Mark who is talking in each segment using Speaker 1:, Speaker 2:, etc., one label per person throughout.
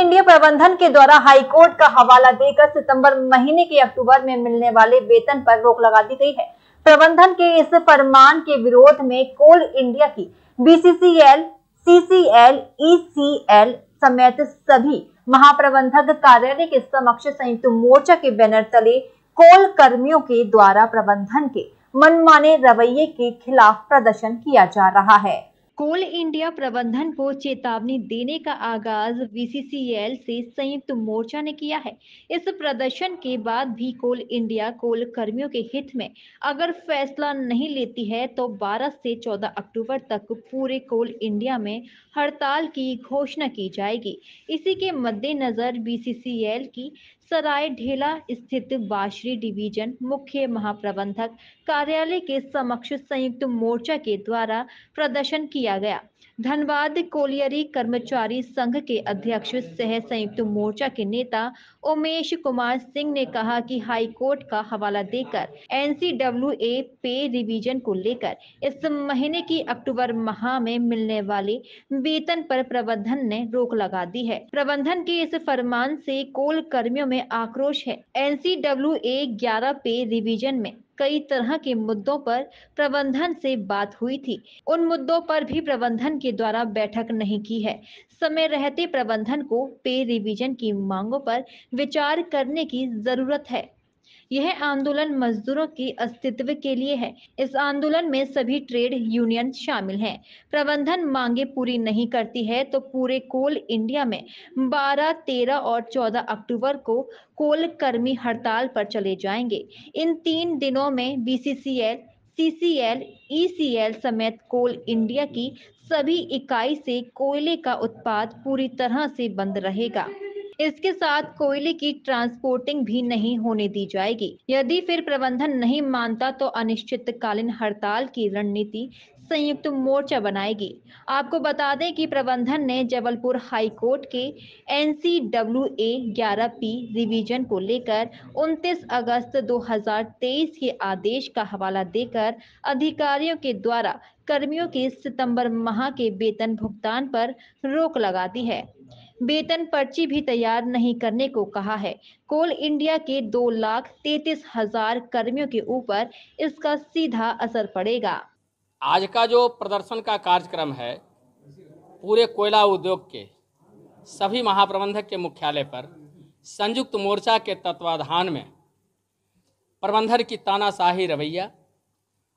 Speaker 1: India प्रबंधन के द्वारा हाईकोर्ट का हवाला देकर सितंबर महीने के अक्टूबर में मिलने वाले वेतन पर रोक लगा दी गई है। प्रबंधन के इस फरमान के विरोध में कोल इंडिया की बीसीसीएल, सीसीएल, ईसीएल समेत सभी महाप्रबंधक कार्यालय के समक्ष संयुक्त मोर्चा के बैनर तले कोल कर्मियों के द्वारा प्रबंधन के मनमाने रवैये के खिलाफ प्रदर्शन किया जा रहा है। कोल इंडिया प्रबंधन को चेतावनी देने का आगाज बीसीसीएल से संयुक्त मोर्चा ने किया है। इस प्रदर्शन के बाद भी कोल इंडिया कोल कर्मियों के हित में अगर फैसला नहीं लेती है तो 12 से 14 अक्टूबर तक पूरे कोल इंडिया में हड़ताल की घोषणा की जाएगी। इसी के मद्देनजर बीसीसीएल की सराय ढेला स्थित बाशरी डिवीजन मुख्य महाप्रबंधक कार्यालय के समक्ष संयुक्त मोर्चा के द्वारा प्रदर्शन किया गया। धनबाद कोलियरी कर्मचारी संघ के अध्यक्ष सह संयुक्त मोर्चा के नेता उमेश कुमार सिंह ने कहा कि हाई कोर्ट का हवाला देकर एनसीडब्ल्यूए पे रिवीजन को लेकर इस महीने की अक्टूबर माह में मिलने वाले वेतन पर प्रबंधन ने रोक लगा दी है। प्रबंधन के इस फरमान से कोल कर्मियों में आक्रोश है। एनसीडब्ल्यूए 11 पे रिवीजन में कई तरह के मुद्दों पर प्रबंधन से बात हुई थी। उन मुद्दों पर भी प्रबंधन के द्वारा बैठक नहीं की है। समय रहते प्रबंधन को पे रिवीजन की मांगों पर विचार करने की जरूरत है। यह आंदोलन मजदूरों के अस्तित्व के लिए है। इस आंदोलन में सभी ट्रेड यूनियन शामिल हैं। प्रबंधन मांगे पूरी नहीं करती है तो पूरे कोल इंडिया में 12, 13 और 14 अक्टूबर को कोल कर्मी हड़ताल पर चले जाएंगे। इन 3 दिनों में बीसीसीएल, सीसीएल, ईसीएल समेत कोल इंडिया की सभी इकाई से कोयले का उत्पाद पूरी तरह से बंद रहेगा। इसके साथ कोयले की ट्रांसपोर्टिंग भी नहीं होने दी जाएगी। यदि फिर प्रबंधन नहीं मानता तो अनिश्चितकालीन हड़ताल की रणनीति संयुक्त मोर्चा बनाएगी। आपको बता दें कि प्रबंधन ने जबलपुर हाई कोर्ट के एनसीडब्ल्यूए 11P रिवीजन को लेकर 29 अगस्त 2023 के आदेश का हवाला देकर अधिकारियों के द्वारा कर्मियों के सितंबर माह के वेतन भुगतान पर रोक लगा दी है। वेतन पर्ची भी तैयार नहीं करने को कहा है। कोल इंडिया के 2,33,000 कर्मियों के ऊपर इसका सीधा असर पड़ेगा।
Speaker 2: आज का जो प्रदर्शन का कार्यक्रम है पूरे कोयला उद्योग के सभी महाप्रबंधक के मुख्यालय पर संयुक्त मोर्चा के तत्वाधान में प्रबंधन की तानाशाही रवैया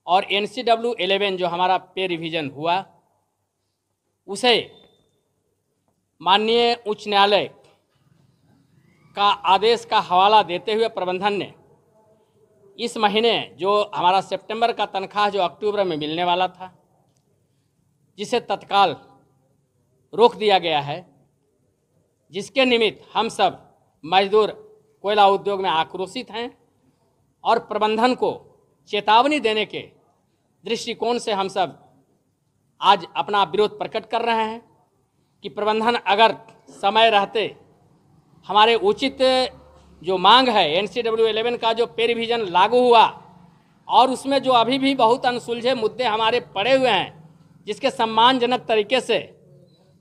Speaker 2: और NCW 11 जो हमारा पे रिवीजन हुआ उसे माननीय उच्च न्यायालय का आदेश का हवाला देते हुए प्रबंधन ने इस महीने जो हमारा सितंबर का तनख्वाह जो अक्टूबर में मिलने वाला था जिसे तत्काल रोक दिया गया है, जिसके निमित्त हम सब मजदूर कोयला उद्योग में आक्रोशित हैं और प्रबंधन को चेतावनी देने के दृष्टिकोण से हम सब आज अपना विरोध प्रकट कर रहे हैं कि प्रबंधन अगर समय रहते हमारे उचित जो मांग है NCW 11 का जो पे रिवीजन लागू हुआ और उसमें जो अभी भी बहुत अनसुलझे मुद्दे हमारे पड़े हुए हैं जिसके सम्मानजनक तरीके से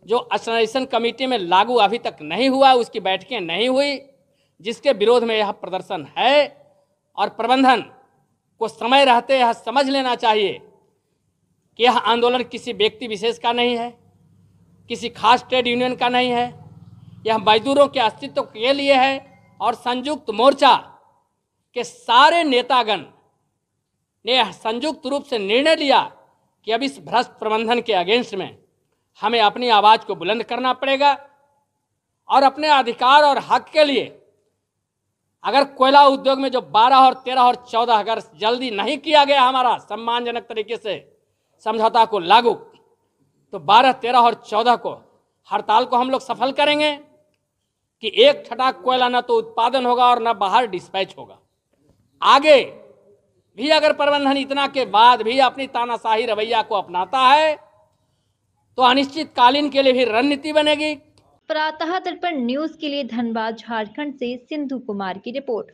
Speaker 2: जो एक्सटेंशन कमेटी में लागू अभी तक नहीं हुआ, उसकी बैठकें नहीं हुई, जिसके विरोध में यह प्रदर्शन है। और प्रबंधन को समय रहते यह समझ लेना चाहिए कि यह आंदोलन किसी व्यक्ति विशेष का नहीं है, किसी खास ट्रेड यूनियन का नहीं है, यह मजदूरों के अस्तित्व के लिए है। और संयुक्त मोर्चा के सारे नेतागण ने संयुक्त रूप से निर्णय लिया कि अब इस भ्रष्ट प्रबंधन के अगेंस्ट में हमें अपनी आवाज़ को बुलंद करना पड़ेगा और अपने अधिकार और हक के लिए अगर कोयला उद्योग में जो 12 और 13 और 14 अगर जल्दी नहीं किया गया हमारा सम्मानजनक तरीके से समझौता को लागू, तो 12, 13 और 14 को हड़ताल को हम लोग सफल करेंगे कि एक छटाक कोयला न तो उत्पादन होगा और न बाहर डिस्पैच होगा। आगे भी अगर प्रबंधन इतना के बाद भी अपनी तानाशाही रवैया को अपनाता है तो अनिश्चितकालीन के लिए भी रणनीति बनेगी।
Speaker 1: प्रातः दर्पण न्यूज के लिए धनबाद झारखंड से सिंधु कुमार की रिपोर्ट।